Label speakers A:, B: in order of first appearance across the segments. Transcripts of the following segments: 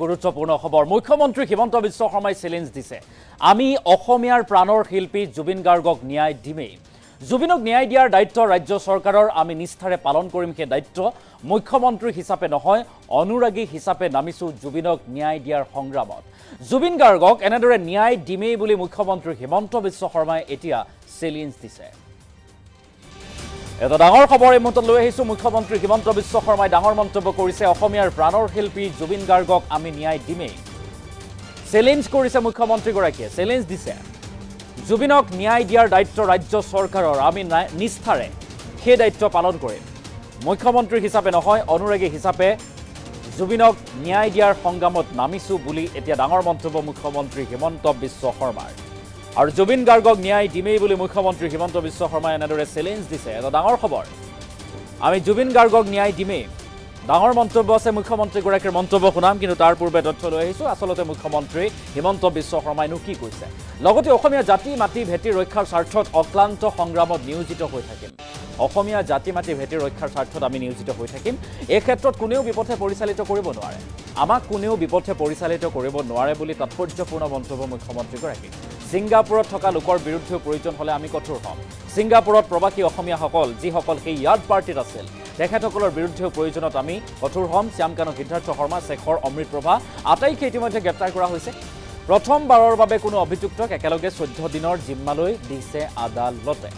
A: গুৰুত্বপূৰ্ণ খবৰ মুখ্যমন্ত্ৰী হিমন্ত বিশ্ব শৰ্মাই চ্যালেঞ্জ দিছে আমি অসমীয়াৰ প্ৰাণৰ শিল্পী জুবিন গাৰ্গক ন্যায় দিমেই জুবিনক ন্যায় দিয়াৰ দায়িত্ব ৰাজ্য চৰকাৰৰ আমি নিষ্ঠাৰে পালন কৰিম সেই দায়িত্ব মুখ্যমন্ত্ৰী হিচাপে নহয় অনুৰাগী হিচাপে নামিছো জুবিনক ন্যায় দিয়াৰ সংগ্ৰামত জুবিন গাৰ্গক এনেদৰে ন্যায় দিমেই বুলি মুখ্যমন্ত্ৰী হিমন্ত বিশ্ব শৰ্মাই এতিয়া চ্যালেঞ্জ দিছে এটা ডাঙৰ খবৰ এই মুহূৰ্তত লৈ আহিছো মুখ্যমন্ত্ৰী হিমন্ত বিশ্ব শৰ্মাই ডাঙৰ মন্তব্য কৰিছে অসমীয়াৰ প্ৰাণৰ শিল্পী জুবিন গাৰ্গক আমি ন্যায় দিমেই চ্যালেঞ্জ কৰিছে মুখ্যমন্ত্ৰীগৰাকীয়ে চ্যালেঞ্জ দিছে জুবিনক ন্যায় দিয়াৰ দায়িত্ব ৰাজ্য চৰকাৰৰ আমি নিষ্ঠাৰে সেই দায়িত্ব পালন কৰিম মুখ্যমন্ত্ৰী হিচাপে নহয় অনুৰাগী হিচাপে জুবিনক ন্যায় দিয়াৰ সংগ্ৰামত নামিছো বুলি এতিয়া ডাঙৰ মন্তব্য মুখ্যমন্ত্ৰী হিমন্ত বিশ্ব শৰ্মাৰ আৰু জুবিন গাৰ্গক ন্যায় দিমেই বুলি মুখ্যমন্ত্ৰী হিমন্ত বিশ্ব শৰ্মাই এনেদৰে চ্যালেঞ্জ দিছে এটা ডাঙৰ খবৰ আমি জুবিন গাৰ্গক ন্যায় দিমেই ডাঙৰ মন্তব্য আছে মুখ্যমন্ত্ৰীগৰাকীৰ মন্তব্য শুনাম কিন্তু তাৰ পূৰ্বে তথ্য লৈ আহিছো আচলতে মুখ্যমন্ত্ৰী হিমন্ত বিশ্ব শৰ্মাইনো কি কৈছে লগতে অসমীয়া জাতি মাটি ভেটি ৰক্ষাৰ স্বাৰ্থত অক্লান্ত সংগ্ৰামত নিয়োজিত হৈ থাকিম অসমীয়া জাতি মাটি ভেটি ৰক্ষাৰ স্বাৰ্থত আমি নিয়োজিত হৈ থাকিম এই ক্ষেত্ৰত কোনেও বিপথে পৰিচালিত কৰিব নোৱাৰে আমাক কোনেও বিপথে পৰিচালিত কৰিব নোৱাৰে বুলি তাৎপৰ্যপূৰ্ণ মন্তব্য মুখ্যমন্ত্ৰীগৰাকী সিংগাপুৰত থকা লোকৰ বিৰুদ্ধে প্ৰয়োজন হলে আমি কঠোৰ হ'ম সিংগাপুৰত প্ৰবাসী অসমীয়াসকল যিসকল সেই ইয়াৰ্ড পাৰ্টিত আছিল তেখেতসকলৰ বিৰুদ্ধে প্ৰয়োজনত আমি কঠোৰ হ'ম শ্যামকানু সিদ্ধাৰ্থ শৰ্মা শেখৰ অমৃত প্ৰভা আটাইকে ইতিমধ্যে গ্ৰেপ্তাৰ কৰা হৈছে প্ৰথমবাৰৰ বাবে কোনো অভিযুক্তক একেলগে 14 দিনৰ জিম্মালৈ দিছে আদালতে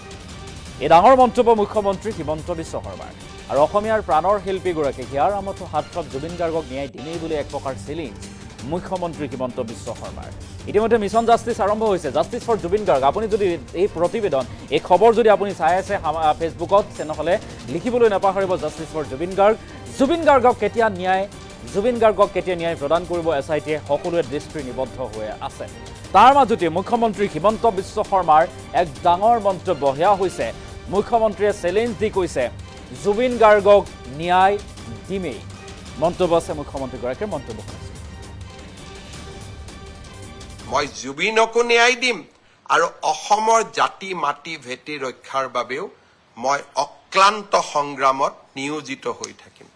A: এই ডাঙৰ মন্তব্য মুখ্যমন্ত্ৰী হিমন্ত বিশ্ব শৰ্মাৰ আৰু অসমীয়াৰ প্ৰাণৰ শিল্পীগৰাকী হিয়াৰ আমঠু হাতত জুবিন গাৰ্গক ন্যায় দিমেই বুলি এক প্ৰকাৰ চ্যালেঞ্জ মুখ্যমন্ত্ৰী হিমন্ত বিশ্ব শৰ্মাৰ ইতিমধ্যে মিছন জাষ্টিছ আৰম্ভ হৈছে জাষ্টিছ ফৰ জুবিন গাৰ্গ আপুনি যদি এই প্ৰতিবেদন এই খবৰ যদি আপুনি চাই আছে ফেচবুকত তেনেহলে লিখিবলৈ নাপাহৰিব জাষ্টিছ ফৰ জুবিন গাৰ্গক কেতিয়া ন্যায় প্ৰদান কৰিব এছআইটিয়ে সকলোৱে দৃষ্টি নিবদ্ধ হৈ আছে তাৰ মাজতে মুখ্যমন্ত্ৰী হিমন্ত বিশ্ব শৰ্মাৰ এক ডাঙৰ মন্তব্য হেয়া হৈছে মুখ্যমন্ত্ৰীয়ে চ্যালেঞ্জ দি কৈছে জুবিন গাৰ্গক ন্যায় দিমেই মন্তব্য আছে মুখ্যমন্ত্ৰীগৰাকীৰ মন্তব্য
B: মই জুবিনকো ন্যায় দিম আৰু অসমৰ জাতি মাটি ভেটি ৰক্ষাৰ বাবেও মই অক্লান্ত সংগ্ৰামত নিয়োজিত হৈ থাকিম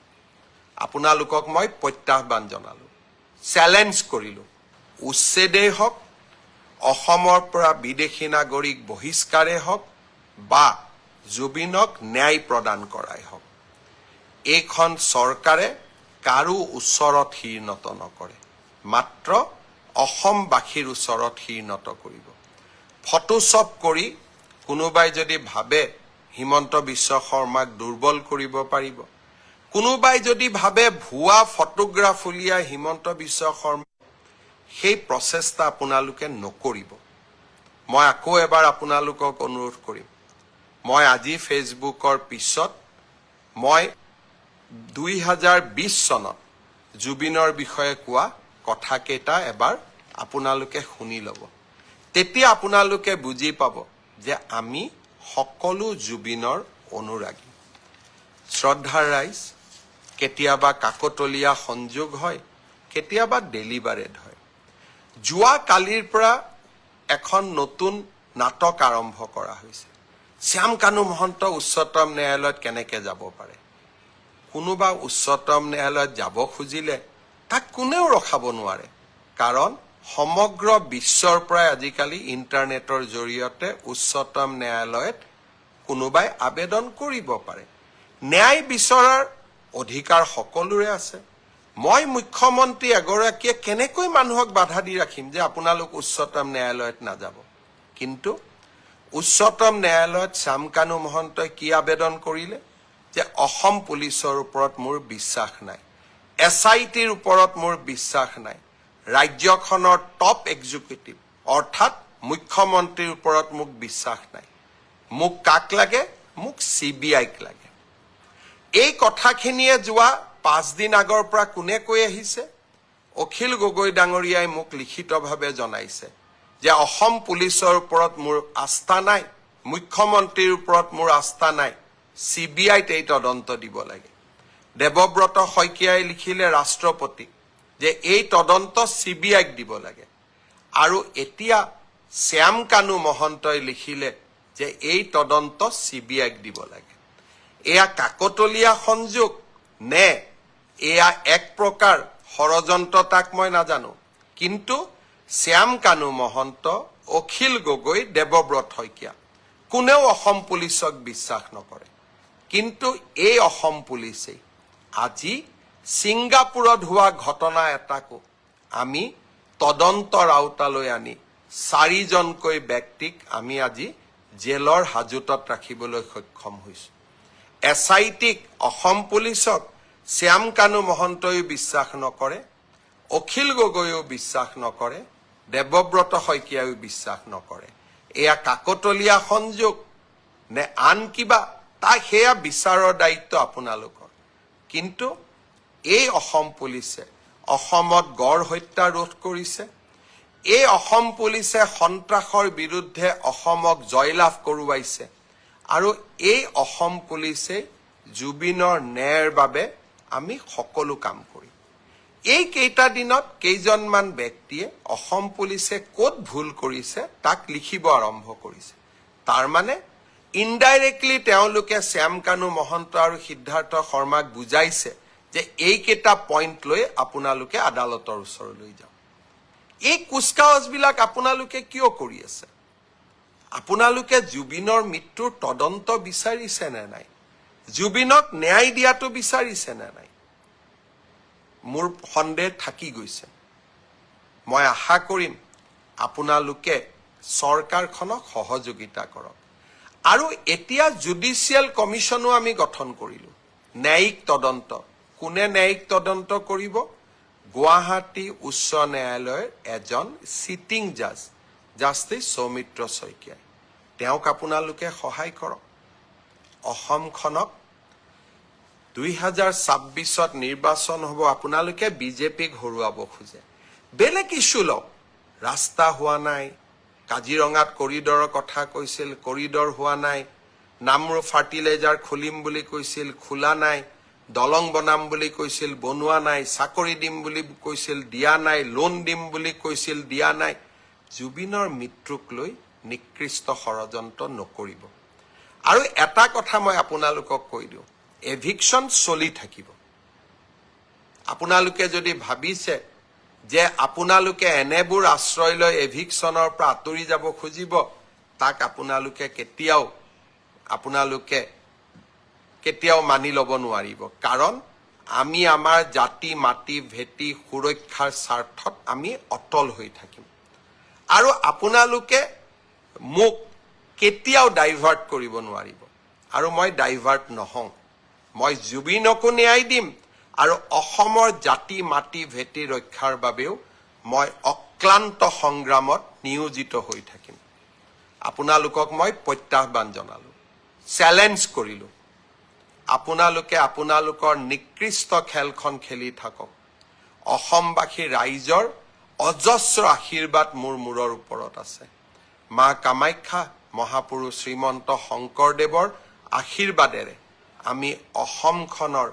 B: আপোনালোকক মই প্ৰত্যাহ্বান জনালো চ্যালেঞ্জ কৰিলো উচ্ছেদেই হওক অসমৰ পৰা বিদেশী নাগৰিক বহিষ্কাৰেই হওক বা জুবিনক ন্যায় প্ৰদান কৰাই হওক এইখন চৰকাৰে কাৰো ওচৰত শিৰ নত নকৰে মাত্ৰ অসমবাসীৰ ওচৰত শিৰ নত কৰিব ফটোশ্বপ কৰি কোনোবাই যদি ভাবে হিমন্ত বিশ্ব শৰ্মাক দুৰ্বল কৰিব পাৰিব কোনোবাই যদি ভাবে ভুৱা ফটোগ্ৰাফ উলিয়াই হিমন্ত বিশ্ব শৰ্মা সেই প্ৰচেষ্টা আপোনালোকে নকৰিব মই আকৌ এবাৰ আপোনালোকক অনুৰোধ কৰিম মই আজি ফেচবুকৰ পিছত মই 2020 চনত জুবিনৰ বিষয়ে কোৱা কথাকেইটা এবাৰ আপোনালোকে শুনি ল'ব তেতিয়া আপোনালোকে বুজি পাব যে আমি সকলো জুবিনৰ অনুৰাগী শ্ৰদ্ধাৰ ৰাইজ কেতিয়াবা কাকতলীয়া সংযোগ হয় কেতিয়াবা ডেলিভাৰেড হয় যোৱা কালিৰ পৰা এখন নতুন নাটক আৰম্ভ কৰা হৈছে শ্যামকানু মহন্ত উচ্চতম ন্যায়ালয়ত কেনেকৈ যাব পাৰে কোনোবা উচ্চতম ন্যায়ালয়ত যাব খুজিলে তাক কোনেও ৰখাব নোৱাৰে কাৰণ সমগ্ৰ বিশ্বৰ পৰা আজিকালি ইণ্টাৰনেটৰ জৰিয়তে উচ্চতম ন্যায়ালয়ত কোনোবাই আবেদন কৰিব পাৰে ন্যায় বিচৰাৰ অধিকাৰ সকলোৰে আছে মই মুখ্যমন্ত্ৰী এগৰাকীয়ে কেনেকৈ মানুহক বাধা দি ৰাখিম যে আপোনালোক উচ্চতম ন্যায়ালয়ত নাযাব কিন্তু উচ্চতম ন্যায়ালয়ত শ্যামকানু মহন্তই কি আবেদন কৰিলে যে অসম পুলিচৰ ওপৰত মোৰ বিশ্বাস নাই এছআইটিৰ ওপৰত মোৰ বিশ্বাস নাই ৰাজ্যখনৰ টপ এক্সিকিউটিভ অৰ্থাৎ মুখ্যমন্ত্ৰীৰ ওপৰত মোক বিশ্বাস নাই মোক কাক লাগে মোক চিবিআইক লাগে এই কথাখিনিয়ে যোৱা 5 দিন আগৰ পৰা কোনে কৈ আহিছে অখিল গগৈ ডাঙৰীয়াই মোক লিখিতভাৱে জনাইছে যে অসম পুলিচৰ ওপৰত মোৰ আস্থা নাই মুখ্যমন্ত্ৰীৰ ওপৰত মোৰ আস্থা নাই চিবিআইত এই তদন্ত দিব লাগে দেৱব্ৰত শইকীয়াই লিখিলে ৰাষ্ট্ৰপতিক যে এই তদন্ত চিবিআইক দিব লাগে আৰু এতিয়া শ্যামকানু মহন্তই লিখিলে যে এই তদন্ত চিবিআইক দিব লাগে এয়া কাকতলীয়া সংযোগ নে এয়া এক প্ৰকাৰ ষড়যন্ত্ৰ তাক মই নাজানো, কিন্তু শ্যাম কানু মহন্ত, অখিল গগৈ, দেৱব্ৰত শইকীয়া কোনেও অসম পুলিচক বিশ্বাস নকৰে। কিন্তু এই অসম পুলিচেই আজি ছিংগাপুৰত হোৱা ঘটনা এটাকো আমি তদন্তৰ আওতালৈ আনি 4জনকৈ ব্যক্তিক আমি আজি জেলৰ হাজতত ৰাখিবলৈ সক্ষম হৈছো। SITক, অসম পুলিচক শ্যাম কানু মহন্তইও বিশ্বাস নকৰে, অখিল গগৈও বিশ্বাস নকৰে, দেৱব্ৰত শইকীয়াইও বিশ্বাস নকৰে। এয়া কাকতলীয়া সংযোগ নে আন কিবা, তাক সেয়া বিচাৰৰ দায়িত্ব আপোনালোকৰ। কিন্তু এই অসম পুলিচে অসমত গড় হত্যা ৰোধ কৰিছে, এই অসম পুলিচে সন্ত্ৰাসৰ বিৰুদ্ধে অসমক জয়লাভ কৰোৱাইছে, আৰু এই অসম পুলিচে জুবিনৰ ন্যায়ৰ বাবে আমি সকলো কাম কৰিম। এই কেইটা দিনত কেইজনমান ব্যক্তিয়ে অসম পুলিচে ক'ত ভুল কৰিছে তাক লিখিব আৰম্ভ কৰিছে। তাৰ মানে ইনডাইৰেক্টলি তেওঁলোকে শ্যাম কানু মহন্ত আৰু সিদ্ধাৰ্থ শৰ্মাক বুজাইছে যে এইকেইটা পইণ্ট লৈ আপোনালোকে আদালতৰ ওচৰলৈ যাওক। এই কুচকাৱাজবিলাক আপোনালোকে কিয় কৰি আছে? আপোনালোকে জুবিনৰ মৃত্যুৰ তদন্ত বিচাৰিছে নে নাই? জুবিনক ন্যায় দিয়াটো বিচাৰিছে নে নাই? মোৰ সন্দেহ থাকি গৈছে। মই আশা কৰিম আপোনালোকে চৰকাৰখনক সহযোগিতা কৰক। আৰু এতিয়া জুডিচিয়েল কমিশ্যনো আমি গঠন কৰিলোঁ, ন্যায়িক তদন্ত। কোনে ন্যায়িক তদন্ত কৰিব? গুৱাহাটী উচ্চ ন্যায়ালয়ৰ এজন চিটিং জাজ, জাষ্টিছ সৌমিত্ৰ শইকীয়াই। তেওঁক আপোনালোকে সহায় কৰক। অসমখনক 2026ত নিৰ্বাচন হ'ব, আপোনালোকে বিজেপিক হৰুৱাব খোজে। বেলেগ ইছ্যু লওক। ৰাস্তা হোৱা নাই, কাজিৰঙাত কৰিডৰৰ কথা কৈছিল, কৰিডৰ হোৱা নাই। নামৰূপ ফাৰ্টিলাইজাৰ খুলিম বুলি কৈছিল, খোলা নাই। দলং বনাম বুলি কৈছিল, বনোৱা নাই। চাকৰি দিম বুলি কৈছিল, দিয়া নাই। লোন দিম বুলি কৈছিল, দিয়া নাই। জুবিনৰ মৃত্যুক লৈ নিকৃষ্ট ষড়যন্ত্ৰ নকৰিব। আৰু এটা কথা মই আপোনালোকক কৈ দিওঁ, এভিকশ্যন চলি থাকিব। আপোনালোকে যদি ভাবিছে যে আপোনালোকে এনেবোৰ আশ্ৰয় লৈ এভিকশ্যনৰ পৰা আঁতৰি যাব খুজিব, তাক আপোনালোকে কেতিয়াও মানি ল'ব নোৱাৰিব। কাৰণ আমি আমাৰ জাতি, মাটি, ভেটি সুৰক্ষাৰ স্বাৰ্থত আমি অটল হৈ থাকিম। আৰু আপোনালোকে মোক কেতিয়াও ডাইভাৰ্ট কৰিব নোৱাৰিব। আৰু মই ডাইভাৰ্ট নহওঁ। মই জুবিনকো ন্যায় দিম, আৰু অসমৰ জাতি, মাটি, ভেটি ৰক্ষাৰ বাবেও মই অক্লান্ত সংগ্ৰামত নিয়োজিত হৈ থাকিম। আপোনালোকক মই প্ৰত্যাহ্বান জনালোঁ, চেলেঞ্জ কৰিলোঁ। আপোনালোকে আপোনালোকৰ নিকৃষ্ট খেলখন খেলি থাকক। অসমবাসী ৰাইজৰ অজস্ৰ আশীৰ্বাদ মোৰ মূৰৰ ওপৰত আছে। মা কামাখ্যা, মহাপুৰুষ শ্ৰীমন্ত শংকৰদেৱৰ আশীৰ্বাদেৰে আমি অসমখনৰ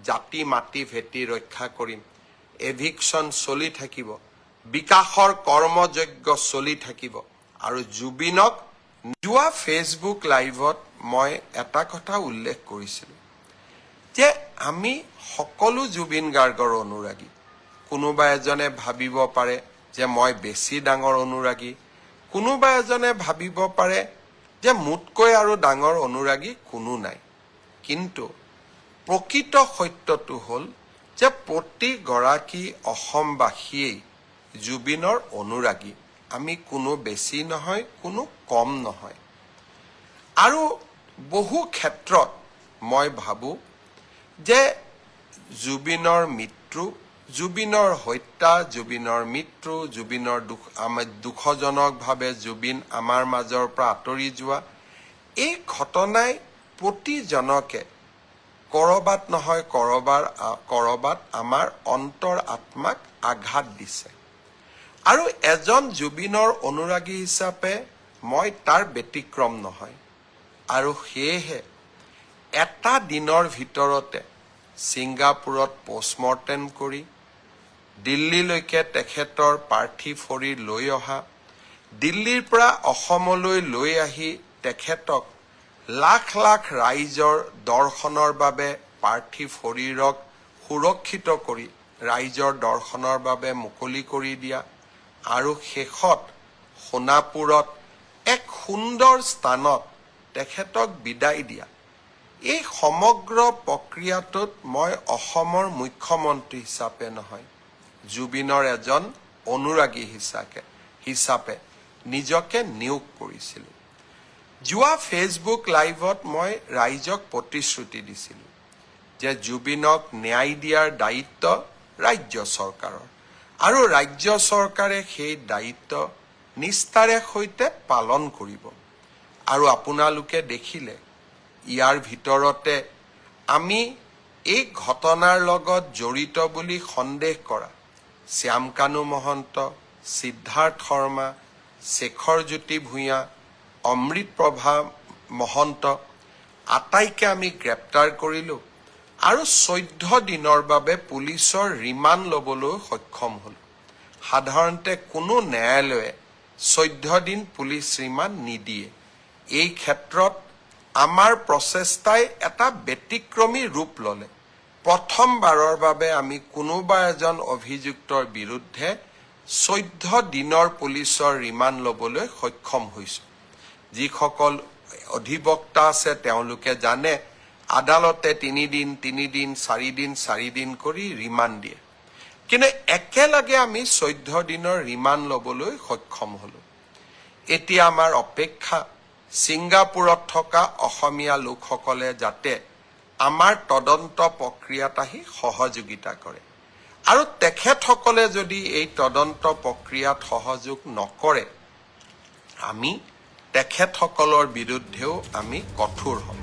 B: জাতি, মাটি, ভেটি ৰক্ষা কৰিম। এভিকশ্যন চলি থাকিব, বিকাশৰ কৰ্মযজ্ঞ চলি থাকিব। আৰু জুবিনক যোৱা ফেচবুক লাইভত মই এটা কথা উল্লেখ কৰিছিলোঁ যে আমি সকলো জুবিন গাৰ্গৰ অনুৰাগী। কোনোবা এজনে ভাবিব পাৰে যে মই বেছি ডাঙৰ অনুৰাগী, কোনোবা এজনে ভাবিব পাৰে যে মোতকৈ আৰু ডাঙৰ অনুৰাগী কোনো নাই। কিন্তু প্ৰকৃত সত্যটো হ'ল যে প্ৰতিগৰাকী অসমবাসীয়েই জুবিনৰ অনুৰাগী। আমি কোনো বেছি নহয়, কোনো কম নহয়। আৰু বহু ক্ষেত্ৰত মই ভাবোঁ যে জুবিনৰ মৃত্যু, জুবিনৰ হত্যা, জুবিনৰ মৃত্যু, জুবিনৰ দুখজনকভাৱে জুবিন আমাৰ মাজৰ পৰা আঁতৰি যোৱা, এই ঘটনাই প্ৰতিজনকে কৰবাত নহয় কৰবাত আমাৰ অন্তৰ আত্মাক আঘাত দিছে। আৰু এজন জুবিনৰ অনুৰাগী হিচাপে মই তাৰ ব্যতিক্ৰম নহয়। আৰু সেয়েহে এটা দিনৰ ভিতৰতে ছিংগাপুৰত পষ্টমৰ্টেম কৰি দিল্লীলৈকে তেখেতৰ পাৰ্থিৱ শৰীৰ লৈ অহা, দিল্লীৰ পৰা অসমলৈ লৈ আহি তেখেতক লাখ লাখ ৰাইজৰ দৰ্শনৰ বাবে পাৰ্থিৱ শৰীৰক সুৰক্ষিত কৰি ৰাইজৰ দৰ্শনৰ বাবে মুকলি কৰি দিয়া আৰু শেষত সোণাপুৰত এক সুন্দৰ স্থানত তেখেতক বিদায় দিয়া, এই সমগ্ৰ প্ৰক্ৰিয়াটোত মই অসমৰ মুখ্যমন্ত্ৰী হিচাপে নহয়, জুবিনৰ এজন অনুৰাগী হিচাপে নিজকে নিয়োগ কৰিছিলোঁ। যোৱা ফেচবুক লাইভত মই ৰাইজক প্ৰতিশ্ৰুতি দিছিলোঁ যে জুবিনক ন্যায় দিয়াৰ দায়িত্ব ৰাজ্য চৰকাৰৰ আৰু ৰাজ্য চৰকাৰে সেই দায়িত্ব নিষ্ঠাৰে সৈতে পালন কৰিব। আৰু আপোনালোকে দেখিলে ইয়াৰ ভিতৰতে আমি এই ঘটনাৰ লগত জড়িত বুলি সন্দেহ কৰা শ্যামকানু মহন্ত, সিদ্ধাৰ্থ শৰ্মা, শেখৰজ্যোতি ভূঞা, অমৃতপ্ৰভা মহন্ত আটাইকে আমি গ্ৰেপ্তাৰ কৰিলোঁ আৰু 14 দিনৰ বাবে পুলিচৰ ৰিমাণ্ড ল'বলৈ সক্ষম হ'লোঁ। সাধাৰণতে কোনো ন্যায়ালয়ে 14 দিন পুলিচ ৰিমাণ্ড নিদিয়ে। এই ক্ষেত্ৰত আমাৰ প্ৰচেষ্টাই এটা ব্যতিক্ৰমী ৰূপ ল'লে। প্ৰথমবাৰৰ বাবে আমি কোনোবা এজন অভিযুক্তৰ বিৰুদ্ধে 14 দিনৰ পুলিচৰ ৰিমাণ্ড ল'বলৈ সক্ষম হৈছোঁ। যিসকল অধিবক্তা আছে তেওঁলোকে জানে আদালতে 3 দিন 4 দিন কৰি ৰিমাণ্ড দিয়ে, কিন্তু একেলগে আমি 14 দিনৰ ৰিমাণ্ড ল'বলৈ সক্ষম হ'লোঁ। এতিয়া আমাৰ অপেক্ষা ছিংগাপুৰত থকা অসমীয়া লোকসকলে যাতে আমাৰ তদন্ত প্ৰক্ৰিয়াত আহি সহযোগিতা কৰে আৰু তেখেতসকলে যদি এই তদন্ত প্ৰক্ৰিয়াত সহযোগ নকৰে আমি তেখেতসকলৰ বিৰুদ্ধেও আমি কঠোৰ হ'ম।